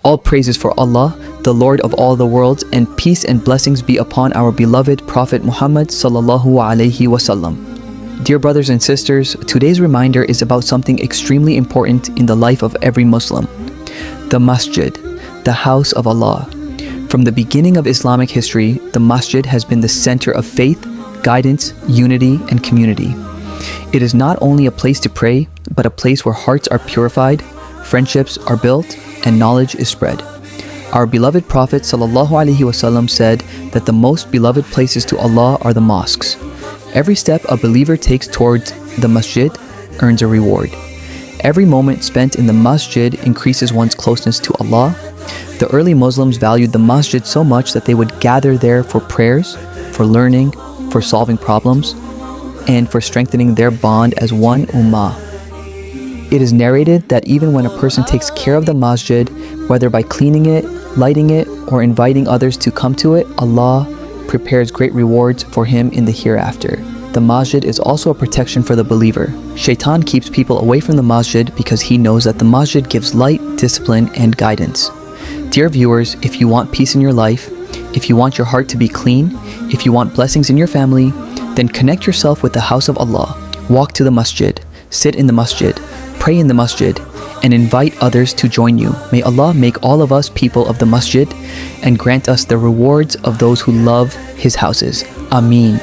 All praises for Allah, the Lord of all the worlds, and peace and blessings be upon our beloved Prophet Muhammad sallallahu alaihi wasallam. Dear brothers and sisters, today's reminder is about something extremely important in the life of every Muslim. The Masjid, the house of Allah. From the beginning of Islamic history, the Masjid has been the center of faith, guidance, unity, and community. It is not only a place to pray, but a place where hearts are purified, friendships are built, and knowledge is spread. Our beloved Prophet ﷺ said that the most beloved places to Allah are the mosques. Every step a believer takes towards the Masjid earns a reward. Every moment spent in the Masjid increases one's closeness to Allah. The early Muslims valued the Masjid so much that they would gather there for prayers, for learning, for solving problems, and for strengthening their bond as one ummah. It is narrated that even when a person takes care of the Masjid, whether by cleaning it, lighting it, or inviting others to come to it, Allah prepares great rewards for him in the hereafter. The Masjid is also a protection for the believer. Shaitan keeps people away from the Masjid because he knows that the Masjid gives light, discipline, and guidance. Dear viewers, if you want peace in your life, if you want your heart to be clean, if you want blessings in your family, then connect yourself with the house of Allah. Walk to the Masjid, sit in the Masjid, pray in the Masjid, and invite others to join you. May Allah make all of us people of the Masjid and grant us the rewards of those who love His houses. Ameen.